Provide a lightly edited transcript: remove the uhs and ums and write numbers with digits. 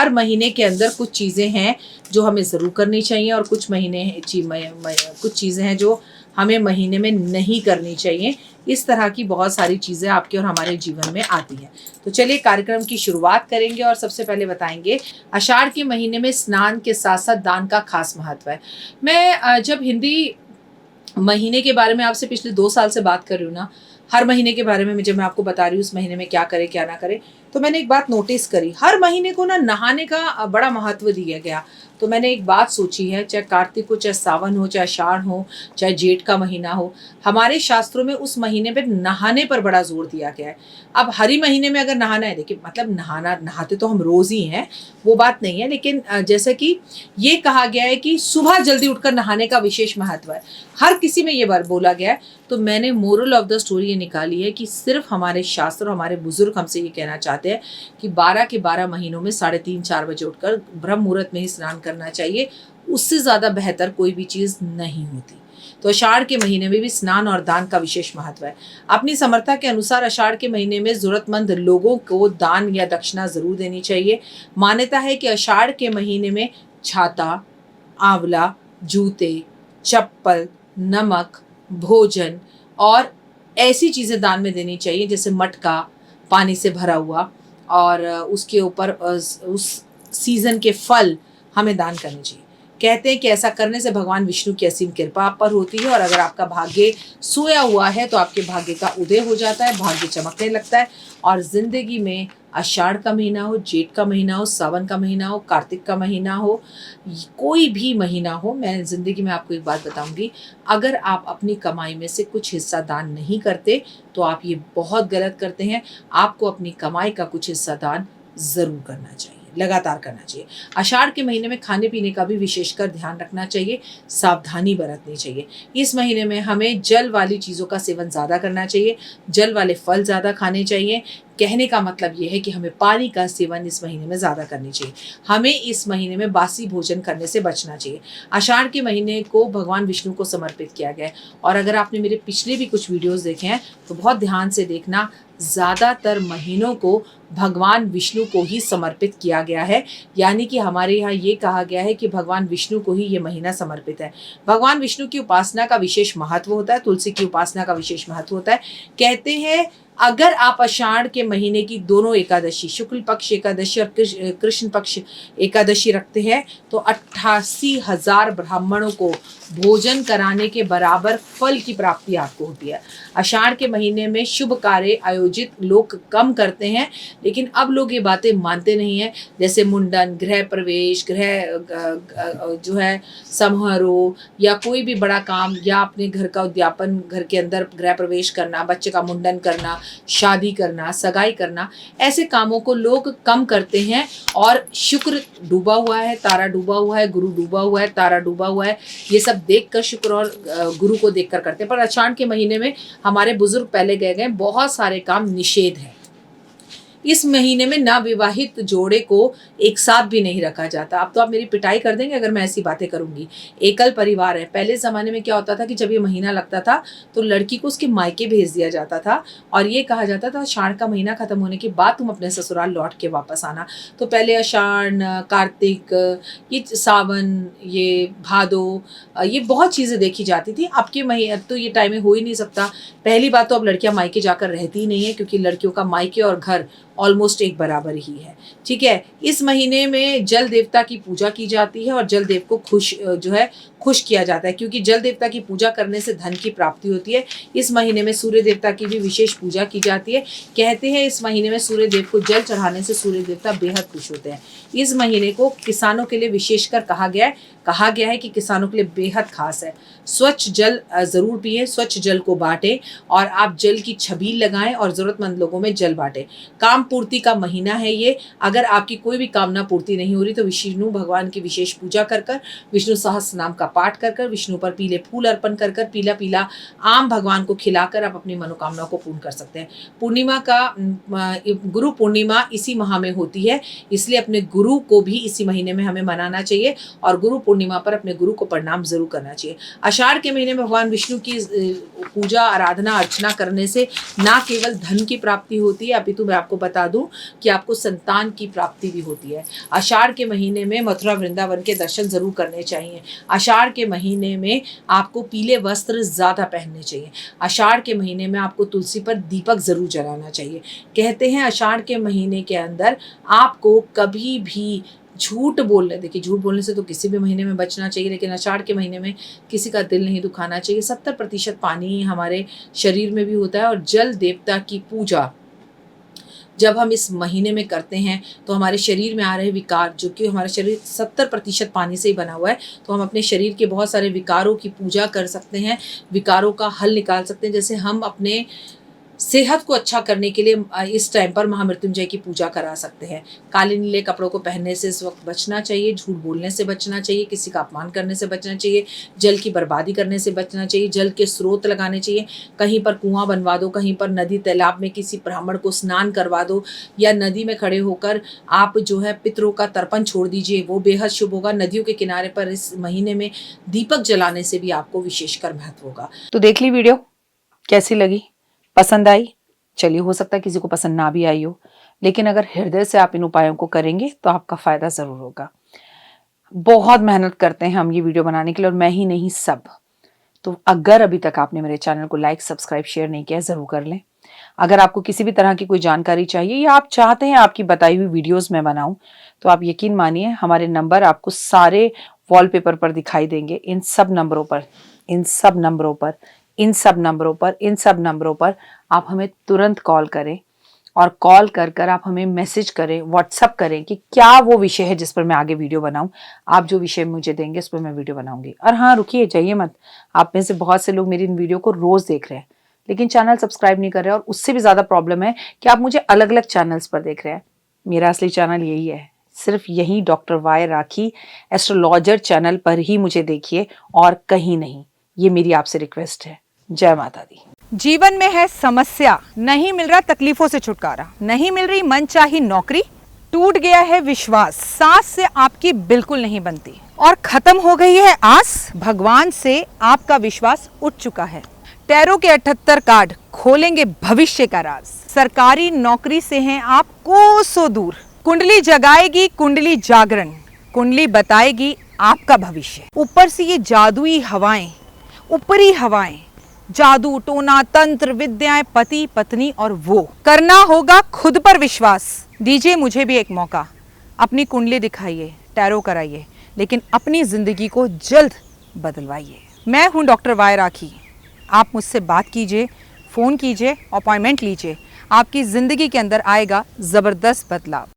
हर महीने के अंदर कुछ चीज़ें हैं जो हमें ज़रूर करनी चाहिए और कुछ कुछ चीज़ें हैं जो हमें महीने में नहीं करनी चाहिए। इस तरह की बहुत सारी चीज़ें आपके और हमारे जीवन में आती हैं। तो चलिए कार्यक्रम की शुरुआत करेंगे और सबसे पहले बताएंगे आषाढ़ के महीने में स्नान के साथ साथ दान का खास महत्व है। मैं जब हिंदी महीने के बारे में आपसे पिछले 2 साल से बात कर रही हूँ ना, हर महीने के बारे में जब मैं आपको बता रही हूँ उस महीने में क्या करें क्या ना करें, तो मैंने एक बात नोटिस करी, हर महीने को ना नहाने का बड़ा महत्व दिया गया। तो मैंने एक बात सोची है, चाहे कार्तिक हो, चाहे सावन हो, चाहे आषाढ़ हो, चाहे जेठ का महीना हो, हमारे शास्त्रों में उस महीने पे नहाने पर बड़ा जोर दिया गया है। अब हर ही महीने में अगर नहाना है, देखिए मतलब नहाते तो हम रोज ही हैं, वो बात नहीं है, लेकिन जैसे कि ये कहा गया है कि सुबह जल्दी उठकर नहाने का विशेष महत्व है, हर किसी में ये बार बोला गया है। तो मैंने मोरल ऑफ द स्टोरी ये निकाली है कि सिर्फ हमारे शास्त्र और हमारे बुजुर्ग हमसे ये कहना चाहते हैं कि 12 के 12 महीनों में 3:30-4 बजे उठकर ब्रह्म मुहूर्त में ही स्नान करना चाहिए। उससे ज़्यादा बेहतर कोई भी चीज़ नहीं होती। तो आषाढ़ के महीने में भी स्नान और दान का विशेष महत्व है। अपनी समर्था के अनुसार आषाढ़ के महीने में ज़रूरतमंद लोगों को दान या दक्षिणा ज़रूर देनी चाहिए। मान्यता है कि आषाढ़ के महीने में छाता, आंवला, जूते, चप्पल, नमक, भोजन और ऐसी चीज़ें दान में देनी चाहिए जैसे मटका पानी से भरा हुआ, और उसके ऊपर उस सीज़न के फल हमें दान करने चाहिए। कहते हैं कि ऐसा करने से भगवान विष्णु की असीम कृपा आप पर होती है और अगर आपका भाग्य सोया हुआ है तो आपके भाग्य का उदय हो जाता है, भाग्य चमकने लगता है और ज़िंदगी में आषाढ़ का महीना हो, जेठ का महीना हो, सावन का महीना हो, कार्तिक का महीना हो, कोई भी महीना हो, मैं ज़िंदगी में आपको एक बात बताऊंगी, अगर आप अपनी कमाई में से कुछ हिस्सा दान नहीं करते तो आप ये बहुत गलत करते हैं। आपको अपनी कमाई का कुछ हिस्सा दान ज़रूर करना चाहिए, लगातार करना चाहिए। आषाढ़ के महीने में खाने पीने का भी विशेषकर ध्यान रखना चाहिए, सावधानी बरतनी चाहिए। इस महीने में हमें जल वाली चीज़ों का सेवन ज़्यादा करना चाहिए, जल वाले फल ज़्यादा खाने चाहिए। कहने का मतलब ये है कि हमें पानी का सेवन इस महीने में ज़्यादा करनी चाहिए। हमें इस महीने में बासी भोजन करने से बचना चाहिए। आषाढ़ के महीने को भगवान विष्णु को समर्पित किया गया है और अगर आपने मेरे पिछले भी कुछ वीडियोस देखे हैं तो बहुत ध्यान से देखना, ज़्यादातर महीनों को भगवान विष्णु को ही समर्पित किया गया है। यानी कि हमारे यहाँ ये कहा गया है कि भगवान विष्णु को ही ये महीना समर्पित है। भगवान विष्णु की उपासना का विशेष महत्व होता है, तुलसी की उपासना का विशेष महत्व होता है। कहते हैं अगर आप आषाढ़ के महीने की दोनों एकादशी, शुक्ल पक्ष एकादशी और कृष्ण पक्ष एकादशी रखते हैं तो 88,000 ब्राह्मणों को भोजन कराने के बराबर फल की प्राप्ति आपको होती है। आषाढ़ के महीने में शुभ कार्य आयोजित लोग कम करते हैं, लेकिन अब लोग ये बातें मानते नहीं हैं, जैसे मुंडन, गृह प्रवेश, जो है समारोह या कोई भी बड़ा काम या अपने घर का उद्यापन, घर के अंदर गृह प्रवेश करना, बच्चे का मुंडन करना, शादी करना, सगाई करना, ऐसे कामों को लोग कम करते हैं। और शुक्र डूबा हुआ है, तारा डूबा हुआ है, गुरु डूबा हुआ है, तारा डूबा हुआ है, ये सब देखकर शुक्र और गुरु को देखकर करते हैं। पर आषाढ़ के महीने में हमारे बुजुर्ग पहले गए बहुत सारे काम निषेध है। इस महीने में नवविवाहित जोड़े को एक साथ भी नहीं रखा जाता। अब तो आप मेरी पिटाई कर देंगे अगर मैं ऐसी बातें करूंगी। एकल परिवार है। पहले ज़माने में क्या होता था कि जब ये महीना लगता था तो लड़की को उसके मायके भेज दिया जाता था और ये कहा जाता था आषाढ़ का महीना खत्म होने के बाद तुम अपने ससुराल लौट के वापस आना। तो पहले आषाढ़, कार्तिक, ये सावन, ये भादो, ये बहुत चीज़ें देखी जाती थी। अब के महीने तो ये टाइम में हो ही नहीं सकता। पहली बात तो अब लड़कियां मायके जाकर रहती ही नहीं है क्योंकि लड़कियों का मायके और घर ऑलमोस्ट एक बराबर ही है। ठीक है। इस महीने में जल देवता की पूजा की जाती है और जल देव को खुश किया जाता है क्योंकि जल देवता की पूजा करने से धन की प्राप्ति होती है। इस महीने में सूर्य देवता की भी विशेष पूजा की जाती है। कहते हैं इस महीने में सूर्य देव को जल चढ़ाने से सूर्य देवता बेहद खुश होते हैं। इस महीने को किसानों के लिए विशेषकर कहा गया है कि किसानों के लिए बेहद खास है। स्वच्छ जल ज़रूर पिए, स्वच्छ जल को बांटें और आप जल की छबील लगाएं और ज़रूरतमंद लोगों में जल बांटें। काम पूर्ति का महीना है ये। अगर आपकी कोई भी कामना पूर्ति नहीं हो रही तो विष्णु भगवान की विशेष पूजा कर विष्णु सहस्त्र नाम का पाठ कर विष्णु पर पीले फूल अर्पण कर पीला पीला आम भगवान को खिलाकर आप अपनी मनोकामनाओं को पूर्ण कर सकते हैं। पूर्णिमा का गुरु पूर्णिमा इसी माह में होती है, इसलिए अपने गुरु को भी इसी महीने में हमें मनाना चाहिए और गुरु पूर्णिमा पर अपने गुरु को प्रणाम जरूर करना चाहिए। आषाढ़ के महीने में भगवान विष्णु की पूजा, आराधना, अर्चना करने से ना केवल धन की प्राप्ति होती है अपितु मैं आपको बता बता दूं कि आपको संतान की प्राप्ति भी होती है। आषाढ़ के महीने में मथुरा वृंदावन के दर्शन ज़रूर करने चाहिए। आषाढ़ के महीने में आपको पीले वस्त्र ज़्यादा पहनने चाहिए। आषाढ़ के महीने में आपको तुलसी पर दीपक ज़रूर जलाना चाहिए। कहते हैं आषाढ़ के महीने के अंदर आपको कभी भी झूठ बोलने, देखिए झूठ बोलने से तो किसी भी महीने में बचना चाहिए, लेकिन आषाढ़ के महीने में किसी का दिल नहीं दुखाना चाहिए। 70% पानी हमारे शरीर में भी होता है और जल देवता की पूजा जब हम इस महीने में करते हैं तो हमारे शरीर में आ रहे विकार, जो कि हमारा शरीर 70% पानी से ही बना हुआ है, तो हम अपने शरीर के बहुत सारे विकारों की पूजा कर सकते हैं, विकारों का हल निकाल सकते हैं। जैसे हम अपने सेहत को अच्छा करने के लिए इस टाइम पर महामृत्युंजय की पूजा करा सकते हैं। काले नीले कपड़ों को पहनने से इस वक्त बचना चाहिए, झूठ बोलने से बचना चाहिए, किसी का अपमान करने से बचना चाहिए, जल की बर्बादी करने से बचना चाहिए, जल के स्रोत लगाने चाहिए। कहीं पर कुआं बनवा दो, कहीं पर नदी तालाब में किसी ब्राह्मण को स्नान करवा दो, या नदी में खड़े होकर आप जो है पितरों का तर्पण छोड़ दीजिए, वो बेहद शुभ होगा। नदियों के किनारे पर इस महीने में दीपक जलाने से भी आपको विशेषकर महत्व होगा। तो देख ली वीडियो, कैसी लगी, पसंद आई? चलिए, हो सकता है किसी को पसंद ना भी आई हो, लेकिन अगर हृदय से आप इन उपायों को करेंगे तो आपका फायदा जरूर होगा। बहुत मेहनत करते हैं हम ये वीडियो बनाने के लिए, और मैं ही नहीं, सब। तो अगर अभी तक आपने मेरे चैनल को लाइक, सब्सक्राइब, शेयर नहीं किया, जरूर कर लें। अगर आपको किसी भी तरह की कोई जानकारी चाहिए या आप चाहते हैं आपकी बताई हुई वीडियोस मैं बनाऊं, तो आप यकीन मानिए हमारे नंबर आपको सारे वॉलपेपर पर दिखाई देंगे। इन सब नंबरों पर आप हमें तुरंत कॉल करें, और कॉल कर आप हमें मैसेज करें, व्हाट्सअप करें कि क्या वो विषय है जिस पर मैं आगे वीडियो बनाऊं। आप जो विषय मुझे देंगे उस पर मैं वीडियो बनाऊंगी। और हाँ, रुकिए, जाइए मत। आप में से बहुत से लोग मेरी इन वीडियो को रोज देख रहे हैं, लेकिन चैनल सब्सक्राइब नहीं कर रहे हैं, और उससे भी ज्यादा प्रॉब्लम है कि आप मुझे अलग अलग चैनल्स पर देख रहे हैं। मेरा असली चैनल यही है, सिर्फ यही डॉक्टर वाई राखी एस्ट्रोलॉजर चैनल पर ही मुझे देखिए, और कहीं नहीं। ये मेरी आपसे रिक्वेस्ट है। जय माता दी। जीवन में है समस्या, नहीं मिल रहा तकलीफों से छुटकारा, नहीं मिल रही मनचाही नौकरी, टूट गया है विश्वास, सांस से आपकी बिल्कुल नहीं बनती, और खत्म हो गई है आस, भगवान से आपका विश्वास उठ चुका है। टैरो के 78 कार्ड खोलेंगे भविष्य का राज। सरकारी नौकरी से हैं आप कोसों दूर, कुंडली जगाएगी कुंडली जागरण, कुंडली बताएगी आपका भविष्य। ऊपर से ये जादुई हवाएं, ऊपरी हवाएं, जादू टोना तंत्र विद्याएं, पति पत्नी और वो, करना होगा खुद पर विश्वास। दीजिए मुझे भी एक मौका, अपनी कुंडली दिखाइए, टैरो कराइए, लेकिन अपनी जिंदगी को जल्द बदलवाइए। मैं हूं डॉक्टर वाई राखी। आप मुझसे बात कीजिए, फ़ोन कीजिए, अपॉइंटमेंट लीजिए, आपकी ज़िंदगी के अंदर आएगा ज़बरदस्त बदलाव।